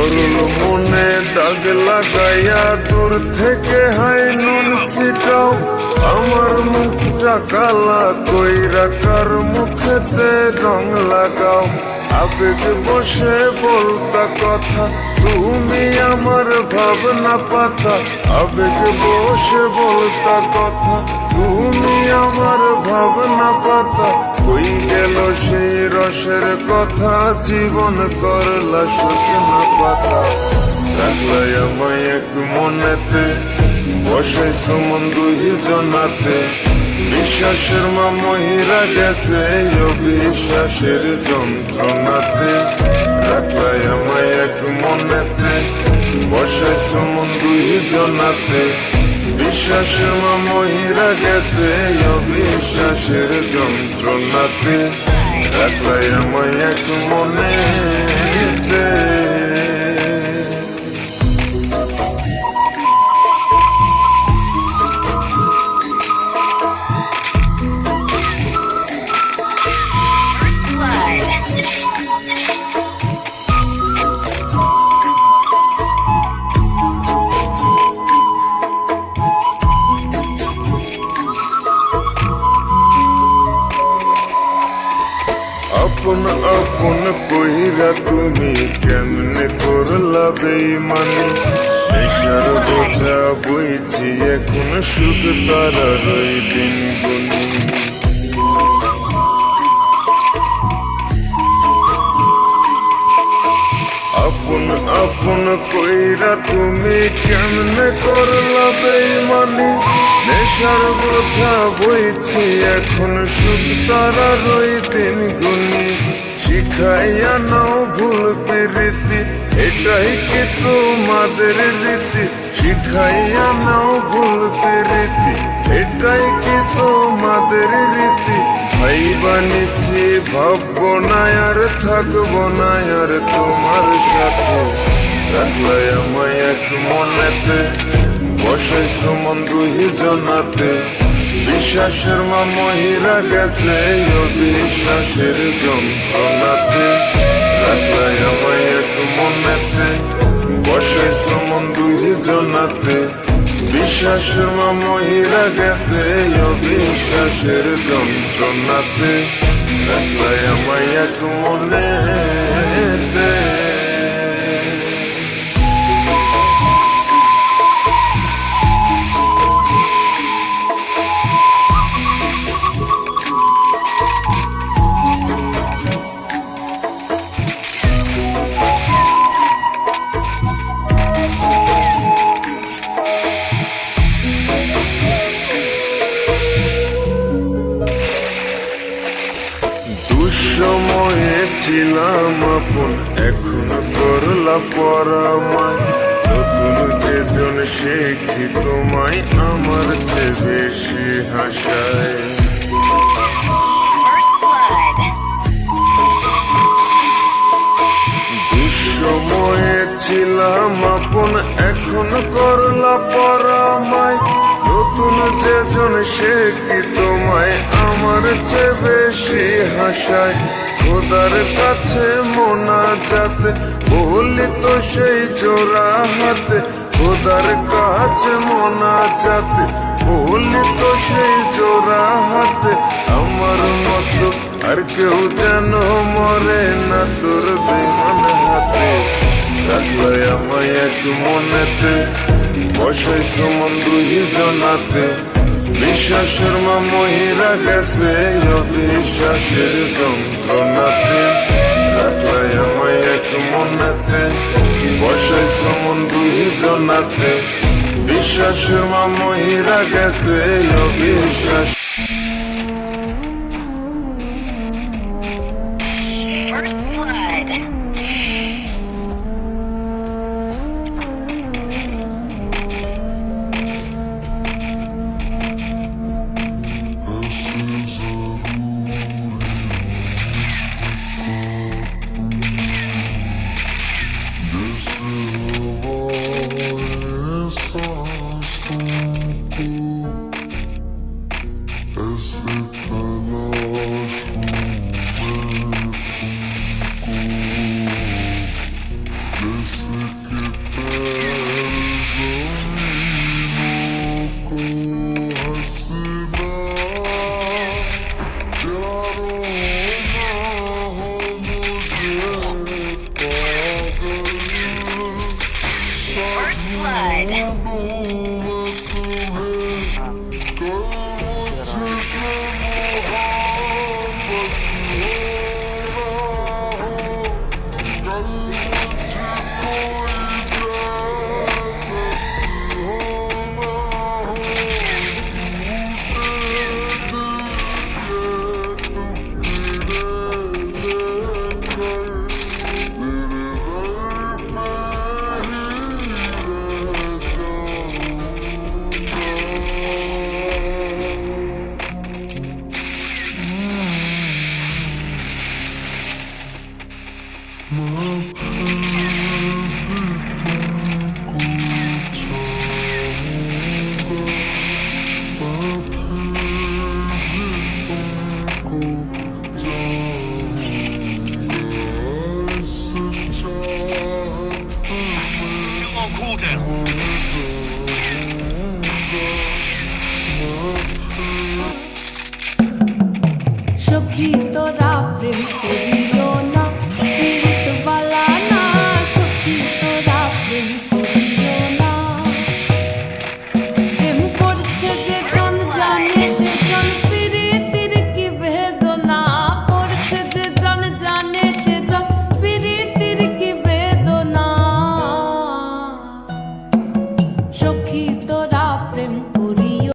সরল মনে দাগ লাগাইয়া দূর থেকে হাই নুন ছিটাও, আমার মুখটা কালা কইরা কার মুখেতে রং লাগাও। আবেগ বসে বলতা কথা, তুমি আমার ভাবনা পাতা। আবেগ বসে বলতা কথা, তুমি আমার ভাবনা পাতা। কই গেল সেই রসের কথা, জীবন করলা শুকনা পাতা। রাখলাই আমায় এক মনেতে, বসাইছ মন দুই জনাতে। বিশ্বাসের মা মহিরা গেছে অবিশ্বাসের যন্ত্রণাতে। রাখলাই আমায় এক মনেতে, বসাইছ মন দুই জনাতে। বিশ্বাসের মা মহিরা গেছে অবিশ্বাসের যন্ত্রণাতে। রাখলাই আমায় এক মনেতে। আপন আপন কইরা তুমি কেমনে করলা বেইমানি। নেশার বোঝা বইছি এখন সুখ তারার ওই দিন গুনি। আপন আপন কইরা তুমি কেমনে করলা বেইমানি। নেশার বোঝা বইছি এখন সুখ তারার ওই দিন গুনি। শিখাইয়া নাও ভুল প্রীতি, এটাই কি তোমাদের রীতি। শিখাইয়া নাও ভুল প্রীতি, এটাই কি তোমাদের রীতি। ভাইবা নিছি ভাববো না আর থাকবো না আর তোমার সাথে। রাখলাই আমায় এক মনেতে, বসাইছ মন দুই জনাতে। বিশ্বাসের মা মহিরা গেছে অবিশ্বাসের যন্ত্রণাতে। রাখলাই আমায় এক মনেতে, বসাইছ মন দুই জনাতে। বিশ্বাসের মা মহিরা গেছে অবিশ্বাসের যন্ত্রণাতে। রাখলাই আমায় এক মনেতে। দুঃসময়ে ছিলাম আপন, এখন করলা পরামায়। নতুন যেজন সে কি তোমায় আমার চেয়ে বেশি হাসায়। দুঃসময়ে ছিলাম আপন, এখন করলা পরামায়। নতুন যেজন সে কি তোমায় আমার চেয়ে বেশি হাসায়। খোদার কাছে মোনাজাতে বলি তো সেই জোড়া হাতে। খোদার কাছে মোনাজাতে বলি তো সেই জোড়া হাতে। আমার মতো আর কেউ যেন মরে না তোর বেমান হাতে। রাখলাই আমায় এক মনেতে, বসাইছ মন দুই জনাতে। বিশ্বাসের মা মহিরা গেছে অবিশ্বাসের যন্ত্রণাতে। রাখলাই আমায় এক মনেতে, বসাইছ মন দুই জনাতে। বিশ্বাসের মা মহিরা গেছে অবিশ্বাস। First blood. blood. Still on cooldown. সখী তোরা প্রেম করিয়া